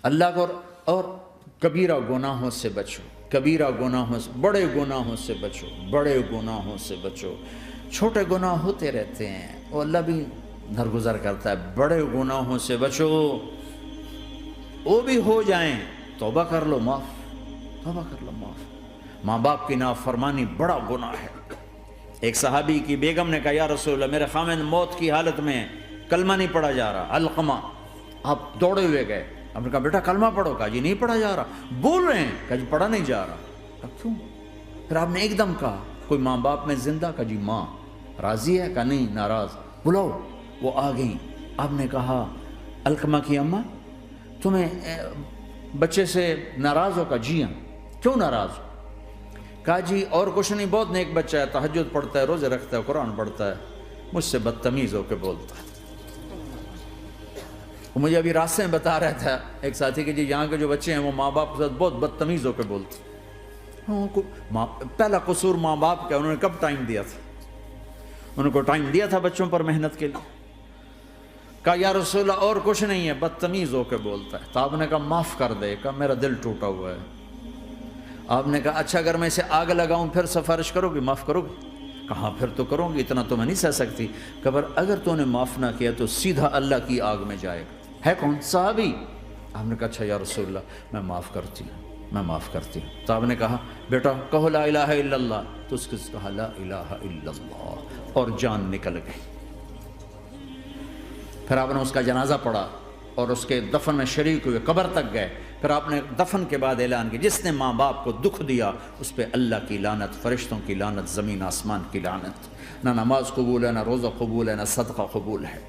اللہ کو اور کبیرہ گناہوں سے بچو، کبیرہ گناہوں سے، بڑے گناہوں سے بچو، بڑے گناہوں سے بچو۔ چھوٹے گناہ ہوتے رہتے ہیں اور اللہ بھی درگزر کرتا ہے، بڑے گناہوں سے بچو، وہ بھی ہو جائیں توبہ کر لو معاف، توبہ کر لو معاف۔ ماں باپ کی نافرمانی بڑا گناہ ہے۔ ایک صحابی کی بیگم نے کہا یا رسول اللہ میرے خامند موت کی حالت میں کلمہ نہیں پڑھا جا رہا، علقمہ۔ آپ دوڑے ہوئے گئے، آپ نے کہا بیٹا کلمہ پڑھو، کہا جی نہیں پڑھا جا رہا، بول رہے ہیں، کہا جی پڑھا نہیں جا رہا، کہا کیوں؟ پھر آپ نے ایک دم کہا کوئی ماں باپ میں زندہ؟ کہا جی ماں۔ راضی ہے؟ کہا نہیں ناراض، بلاؤ۔ وہ آ گئیں، آپ نے کہا علقمہ کی اماں تمہیں بچے سے ناراض ہو؟ کہا جی ہاں۔ کیوں ناراض ہو؟ کہا جی اور کچھ نہیں، بہت نیک بچہ ہے، تہجد پڑھتا ہے، روزے رکھتا ہے، قرآن پڑھتا ہے، مجھ سے بدتمیز ہو کے بولتا ہے۔ وہ مجھے ابھی راستے میں بتا رہا تھا ایک ساتھی کہ جی یہاں کے جو بچے ہیں وہ ماں باپ کے ساتھ بہت بدتمیز ہو کے بولتے ہیں۔ پہلا قصور ماں باپ کا، انہوں نے کب ٹائم دیا تھا؟ انہوں کو ٹائم دیا تھا بچوں پر محنت کے لیے؟ کہا یا رسول اللہ اور کچھ نہیں ہے، بدتمیز ہو کے بولتا ہے۔ تو آپ نے کہا معاف کر دے، کہا میرا دل ٹوٹا ہوا ہے۔ آپ نے کہا اچھا اگر میں اسے آگ لگاؤں پھر سفارش کرو گی، معاف کرو گی؟ کہا پھر تو کروں گی، اتنا تو میں نہیں سہ سکتی۔ کہ اگر تو نے معاف نہ کیا تو سیدھا اللہ کی آگ میں جائے گا۔ ہے کون؟ صحابی۔ آپ نے کہا اچھا یا رسول اللہ میں معاف کرتی ہوں، میں معاف کرتی ہوں۔ تو آپ نے کہا بیٹا کہو لا الہ الا اللہ، تو اس کے کہا لا الہ الا اللہ اور جان نکل گئی۔ پھر آپ نے اس کا جنازہ پڑھا اور اس کے دفن میں شریک ہوئے، قبر تک گئے۔ پھر آپ نے دفن کے بعد اعلان کیا جس نے ماں باپ کو دکھ دیا اس پہ اللہ کی لعنت، فرشتوں کی لعنت، زمین آسمان کی لعنت۔ نہ نماز قبول ہے، نہ روزہ قبول ہے، نہ صدقہ قبول ہے۔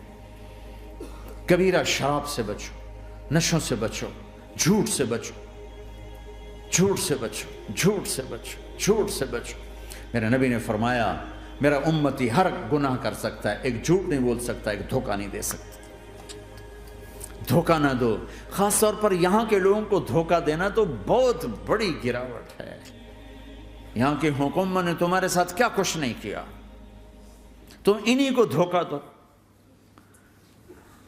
کبیرہ شراب سے بچو، نشوں سے بچو، جھوٹ سے بچو، جھوٹ سے بچو، جھوٹ سے بچو، جھوٹ سے بچو۔ میرے نبی نے فرمایا میرا امتی ہر گناہ کر سکتا ہے، ایک جھوٹ نہیں بول سکتا، ایک دھوکہ نہیں دے سکتا۔ دھوکہ نہ دو، خاص طور پر یہاں کے لوگوں کو دھوکہ دینا تو بہت بڑی گراوٹ ہے۔ یہاں کی حکومت نے تمہارے ساتھ کیا کچھ نہیں کیا، تم انہی کو دھوکہ دو۔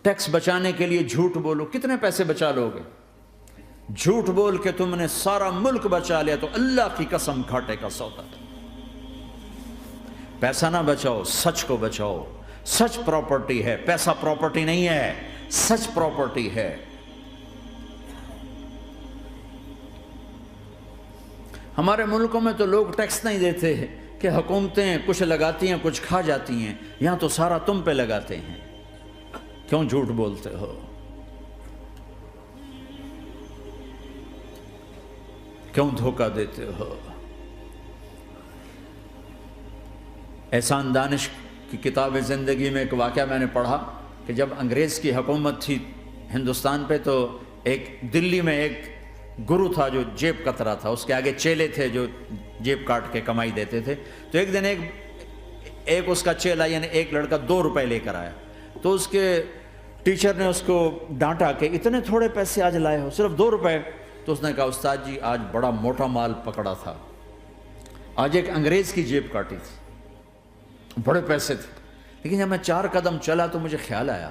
ٹیکس بچانے کے لیے جھوٹ بولو، کتنے پیسے بچا لو گے؟ جھوٹ بول کے تم نے سارا ملک بچا لیا تو اللہ کی قسم گھاٹے کا سودا۔ پیسہ نہ بچاؤ، سچ کو بچاؤ۔ سچ پراپرٹی ہے، پیسہ پراپرٹی نہیں ہے، سچ پراپرٹی ہے۔ ہمارے ملکوں میں تو لوگ ٹیکس نہیں دیتے کہ حکومتیں کچھ لگاتی ہیں کچھ کھا جاتی ہیں، یہاں تو سارا تم پہ لگاتے ہیں۔ کیوں جھوٹ بولتے ہو؟ کیوں دھوکہ دیتے ہو؟ احسان دانش کی کتاب زندگی میں ایک واقعہ میں نے پڑھا کہ جب انگریز کی حکومت تھی ہندوستان پہ تو ایک دلی میں ایک گرو تھا جو جیب کترا تھا، اس کے آگے چیلے تھے جو جیب کاٹ کے کمائی دیتے تھے۔ تو ایک دن ایک اس کا چیلا یعنی ایک لڑکا 2 روپے لے کر آیا، تو اس کے ٹیچر نے اس کو ڈانٹا کہ اتنے تھوڑے پیسے آج لائے ہو، صرف 2 روپے۔ تو اس نے کہا استاد جی آج بڑا موٹا مال پکڑا تھا، آج ایک انگریز کی جیب کاٹی تھی، بڑے پیسے تھے۔ لیکن جب میں 4 قدم چلا تو مجھے خیال آیا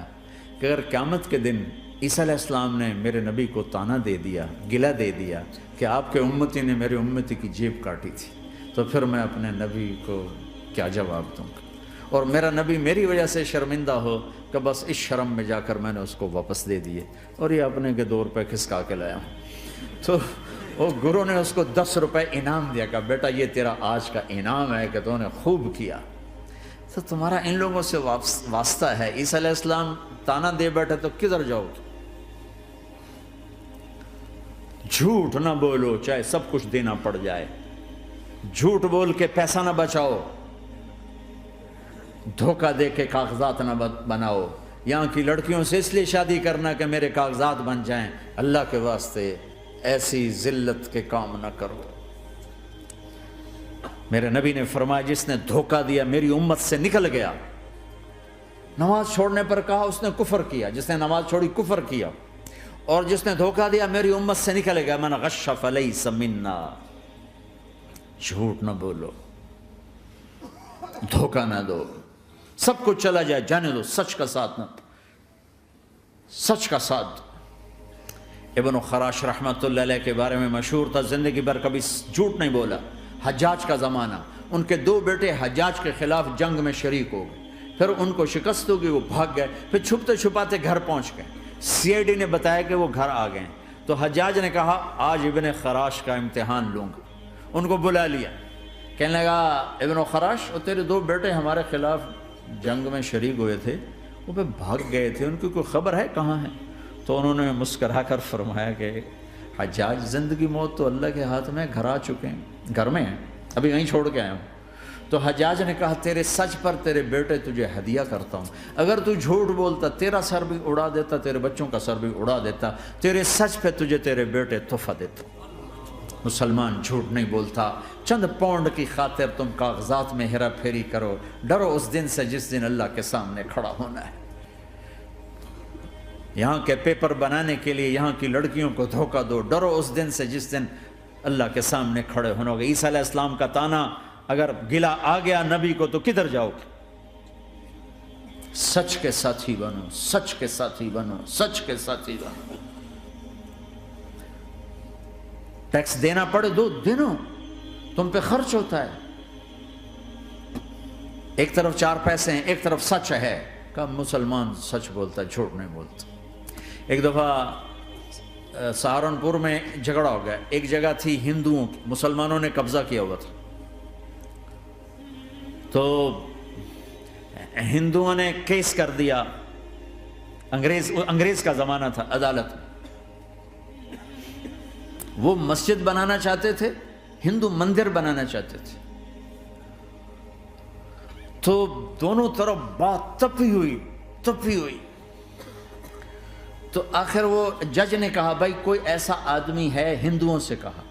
کہ اگر قیامت کے دن عیسیٰ علیہ السلام نے میرے نبی کو تانا دے دیا، گلہ دے دیا کہ آپ کے امتی نے میرے امتی کی جیب کاٹی تھی، تو پھر میں اپنے نبی کو کیا جواب دوں گا؟ اور میرا نبی میری وجہ سے شرمندہ ہو کہ بس اس شرم میں جا کر میں نے اس کو واپس دے دیے اور یہ اپنے کے 2 روپے کھسکا کے لایا ہوں۔ تو وہ گرو نے اس کو 10 روپے انعام دیا کہ بیٹا یہ تیرا آج کا انعام ہے کہ تو نے خوب کیا۔ تو تمہارا ان لوگوں سے واسطہ ہے، عیسیٰ علیہ السلام تانا دے بیٹھے تو کدھر جاؤ؟ جھوٹ نہ بولو چاہے سب کچھ دینا پڑ جائے، جھوٹ بول کے پیسہ نہ بچاؤ، دھوکہ دے کے کاغذات نہ بناؤ۔ یہاں کی لڑکیوں سے اس لیے شادی کرنا کہ میرے کاغذات بن جائیں، اللہ کے واسطے ایسی ذلت کے کام نہ کرو۔ میرے نبی نے فرمایا جس نے دھوکہ دیا میری امت سے نکل گیا۔ نماز چھوڑنے پر کہا اس نے کفر کیا، جس نے نماز چھوڑی کفر کیا، اور جس نے دھوکہ دیا میری امت سے نکل گیا۔ من غش فلیس منا، جھوٹ نہ بولو، دھوکہ نہ دو، سب کچھ چلا جائے جانے دو، سچ کا ساتھ نہ، سچ کا ساتھ۔ ابن خراش رحمۃ اللہ علیہ کے بارے میں مشہور تھا، زندگی بھر کبھی جھوٹ نہیں بولا۔ حجاج کا زمانہ، ان کے 2 بیٹے حجاج کے خلاف جنگ میں شریک ہو گئے، پھر ان کو شکست ہوگی، وہ بھاگ گئے، پھر چھپتے چھپاتے گھر پہنچ گئے۔ سی آئی ڈی نے بتایا کہ وہ گھر آ گئے، تو حجاج نے کہا آج ابن خراش کا امتحان لوں گا۔ ان کو بلا لیا، کہنے لگا ابن خراش، وہ تیرے 2 بیٹے ہمارے خلاف جنگ میں شریک ہوئے تھے، وہ پہ بھاگ گئے تھے، ان کی کوئی خبر ہے کہاں ہے؟ تو انہوں نے مسکرا کر فرمایا کہ حجاج، زندگی موت تو اللہ کے ہاتھ میں، گھر آ چکے ہیں، گھر میں ہیں، ابھی یہیں چھوڑ کے آیا ہوں۔ تو حجاج نے کہا تیرے سچ پر تیرے بیٹے تجھے ہدیہ کرتا ہوں، اگر تو جھوٹ بولتا تیرا سر بھی اڑا دیتا، تیرے بچوں کا سر بھی اڑا دیتا، تیرے سچ پہ تجھے تیرے بیٹے تحفہ دیتا۔ مسلمان جھوٹ نہیں بولتا۔ چند پاؤنڈ کی خاطر تم کاغذات میں ہیرا پھیری کرو، ڈرو اس دن سے جس دن اللہ کے سامنے کھڑا ہونا ہے۔ یہاں کے پیپر بنانے کے لیے یہاں کی لڑکیوں کو دھوکہ دو، ڈرو اس دن سے جس دن اللہ کے سامنے کھڑے ہونا ہوگا۔ عیسیٰ علیہ السلام کا تانا اگر گلا آ گیا نبی کو تو کدھر جاؤ گے؟ سچ کے ساتھی بنو، سچ کے ساتھی بنو، سچ کے ساتھی بنو۔ ٹیکس دینا پڑے دو، دینو، تم پہ خرچ ہوتا ہے۔ ایک طرف 4 پیسے ہیں، ایک طرف سچ ہے، کہ مسلمان سچ بولتا ہے، جھوٹ نہیں بولتا۔ ایک دفعہ سہارنپور میں جھگڑا ہو گیا، ایک جگہ تھی ہندوؤں کی، مسلمانوں نے قبضہ کیا ہوا تھا، تو ہندوؤں نے کیس کر دیا، انگریز کا زمانہ تھا، عدالت میں۔ وہ مسجد بنانا چاہتے تھے، ہندو مندر بنانا چاہتے تھے، تو دونوں طرف بات تپی ہوئی۔ تو آخر وہ جج نے کہا بھائی کوئی ایسا آدمی ہے، ہندوؤں سے کہا،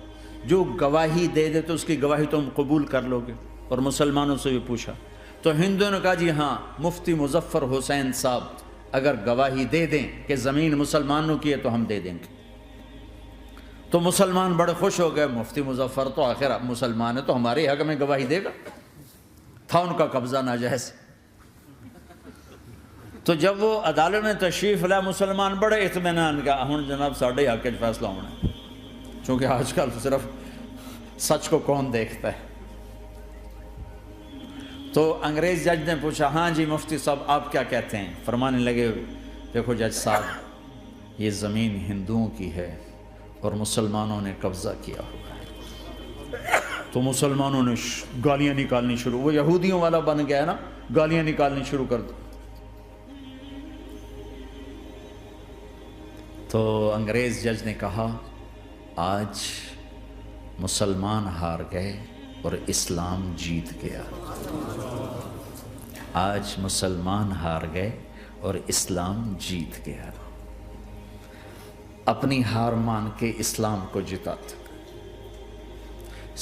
جو گواہی دے دے تو اس کی گواہی تم قبول کر لو گے؟ اور مسلمانوں سے بھی پوچھا، تو ہندوؤں نے کہا جی ہاں، مفتی مظفر حسین صاحب اگر گواہی دے دیں کہ زمین مسلمانوں کی ہے تو ہم دے دیں گے۔ تو مسلمان بڑے خوش ہو گئے، مفتی مظفر تو آخر مسلمان ہے تو ہمارے حق میں گواہی دے گا، تھا ان کا قبضہ ناجائز۔ تو جب وہ عدالت میں تشریف لائے، مسلمان بڑے اطمینان کا، ہن جناب ساڈے حق وچ فیصلہ ہونا ہے، چونکہ آج کل صرف سچ کو کون دیکھتا ہے۔ تو انگریز جج نے پوچھا ہاں جی مفتی صاحب آپ کیا کہتے ہیں؟ فرمانے لگے دیکھو جج صاحب، یہ زمین ہندوؤں کی ہے اور مسلمانوں نے قبضہ کیا ہوا ہے۔ تو مسلمانوں نے گالیاں نکالنی شروع، وہ یہودیوں والا بن گیا نا، گالیاں نکالنی شروع کر دی۔ تو انگریز جج نے کہا آج مسلمان ہار گئے اور اسلام جیت گیا۔ آج مسلمان ہار گئے اور اسلام جیت گیا۔ اپنی ہار مان کے اسلام کو جتاتا،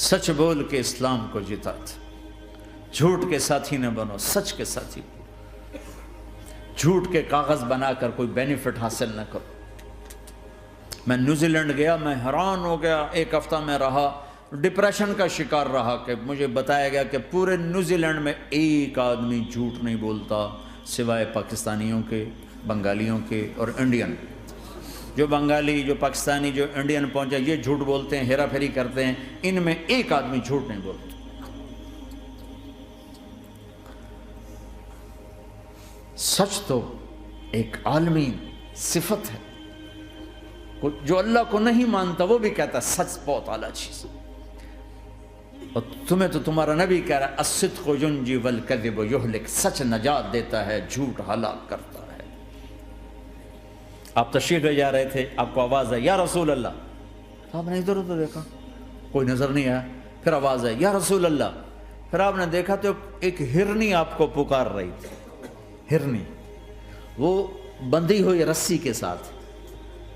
سچ بول کے اسلام کو جتاتا۔ جھوٹ کے ساتھی نہ بنو، سچ کے ساتھی۔ جھوٹ کے کاغذ بنا کر کوئی بینیفٹ حاصل نہ کرو۔ میں نیوزی لینڈ گیا، میں حیران ہو گیا، 1 ہفتہ میں رہا، ڈپریشن کا شکار رہا کہ مجھے بتایا گیا کہ پورے نیوزی لینڈ میں ایک آدمی جھوٹ نہیں بولتا سوائے پاکستانیوں کے، بنگالیوں کے اور انڈین۔ جو بنگالی، جو پاکستانی، جو انڈین پہنچے یہ جھوٹ بولتے ہیں، ہیرا پھیری کرتے ہیں، ان میں ایک آدمی جھوٹ نہیں بولتا۔ سچ تو ایک عالمی صفت ہے، جو اللہ کو نہیں مانتا وہ بھی کہتا ہے سچ بہت اعلیٰ چیز ہے۔ اور تمہیں تو تمہارا نبی کہہ رہا ہے الصدق ینجی والکذب یہلک، سچ نجات دیتا ہے، جھوٹ ہلاک کرتا ہے۔ آپ تشریف لے جا رہے تھے، آپ کو آواز آئی یا رسول اللہ، آپ نے ادھر ادھر دیکھا، کوئی نظر نہیں آیا، پھر آواز آئی یا رسول اللہ، پھر آپ نے دیکھا تو ایک ہرنی آپ کو پکار رہی تھی، ہرنی، وہ بندھی ہوئی رسی کے ساتھ۔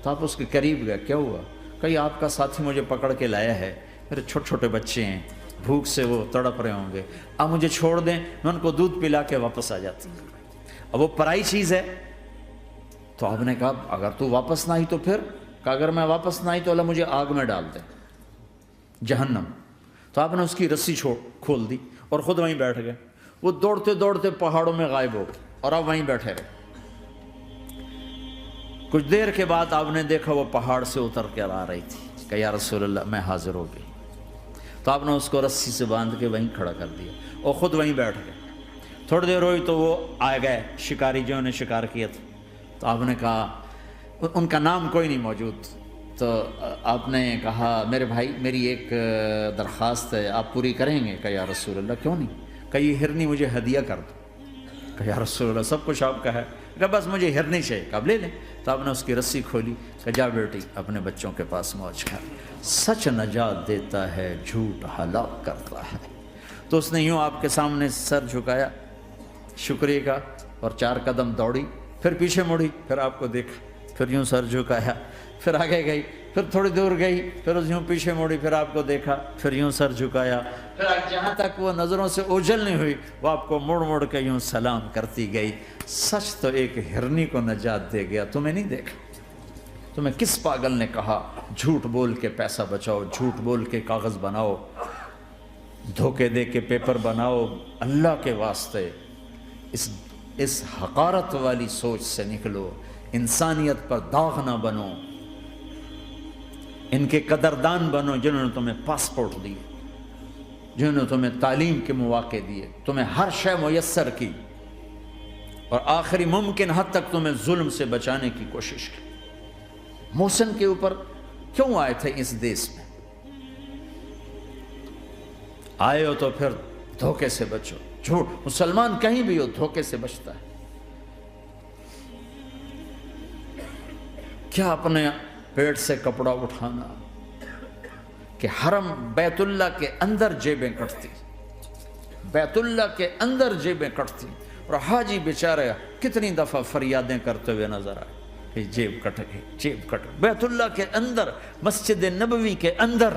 تو آپ اس کے قریب گئے، کیا ہوا؟ کہ آپ کا ساتھی مجھے پکڑ کے لایا ہے، میرے چھوٹے چھوٹے بچے ہیں، بھوک سے وہ تڑپ رہے ہوں گے، آپ مجھے چھوڑ دیں، میں ان کو دودھ پلا کے واپس آ جاتا ہوں۔ اب وہ پرائی چیز ہے، تو آپ نے کہا اگر تو واپس نہ آئی تو پھر، کہ اگر میں واپس نہ آئی تو اللہ مجھے آگ میں ڈال دے، جہنم۔ تو آپ نے اس کی رسی کھول دی اور خود وہیں بیٹھ گئے۔ وہ دوڑتے دوڑتے پہاڑوں میں غائب ہو گئے اور آپ وہیں بیٹھے رہے۔ کچھ دیر کے بعد آپ نے دیکھا وہ پہاڑ سے اتر کر آ رہی تھی کہ یا رسول اللہ میں حاضر ہو گئی. تو آپ نے اس کو رسی سے باندھ کے وہیں کھڑا کر دیا اور خود وہیں بیٹھ گئے. تھوڑی دیر ہوئی تو وہ آ گئے شکاری جو نے شکار کیا تھا. تو آپ نے کہا, ان کا نام کوئی نہیں موجود, تو آپ نے کہا میرے بھائی میری ایک درخواست ہے, آپ پوری کریں گے؟ کہ یا رسول اللہ کیوں نہیں؟ کہ یہ ہرنی مجھے ہدیہ کر دو. کہ یا رسول اللہ سب کچھ آپ کا ہے. کہ بس مجھے ہرنی چاہیے. کہ آپ لے لیں. تو آپ نے اس کی رسی کھولی کہ جا بیٹی اپنے بچوں کے پاس موج کر. سچ نجات دیتا ہے, جھوٹ ہلاک کرتا ہے. تو اس نے یوں آپ کے سامنے سر جھکایا شکریہ کا اور 4 قدم دوڑی, پھر پیچھے مڑی, پھر آپ کو دیکھا, پھر یوں سر جھکایا, پھر آگے گئی, پھر تھوڑی دور گئی, پھر اس یوں پیچھے مڑی, پھر آپ کو دیکھا, پھر یوں سر جھکایا, پھر جہاں تک وہ نظروں سے اوجھل نہیں ہوئی وہ آپ کو مڑ مڑ کے یوں سلام کرتی گئی. سچ تو ایک ہرنی کو نجات دے گیا, تمہیں نہیں دیکھا. تمہیں کس پاگل نے کہا جھوٹ بول کے پیسہ بچاؤ, جھوٹ بول کے کاغذ بناؤ, دھوکے دے کے پیپر بناؤ؟ اللہ کے واسطے اس حقارت والی سوچ سے نکلو, انسانیت پر داغ نہ بنو, ان کے قدردان بنو جنہوں نے تمہیں پاسپورٹ دیے, جنہوں نے تمہیں تعلیم کے مواقع دیے, تمہیں ہر شے میسر کی, اور آخری ممکن حد تک تمہیں ظلم سے بچانے کی کوشش کی. محسن کے اوپر کیوں آئے تھے اس دیس میں؟ آئے ہو تو پھر دھوکے سے بچو. جھوٹ, مسلمان کہیں بھی ہو دھوکے سے بچتا ہے. کیا اپنے پیٹ سے کپڑا اٹھانا کہ حرم بیت اللہ کے اندر جیبیں کٹتی, بیت اللہ کے اندر جیبیں کٹتی, اور حاجی بیچارے کتنی دفعہ فریادیں کرتے ہوئے نظر آئے کہ جیب کٹ گئی, جیب کٹ گئی. بیت اللہ کے اندر, مسجد نبوی کے اندر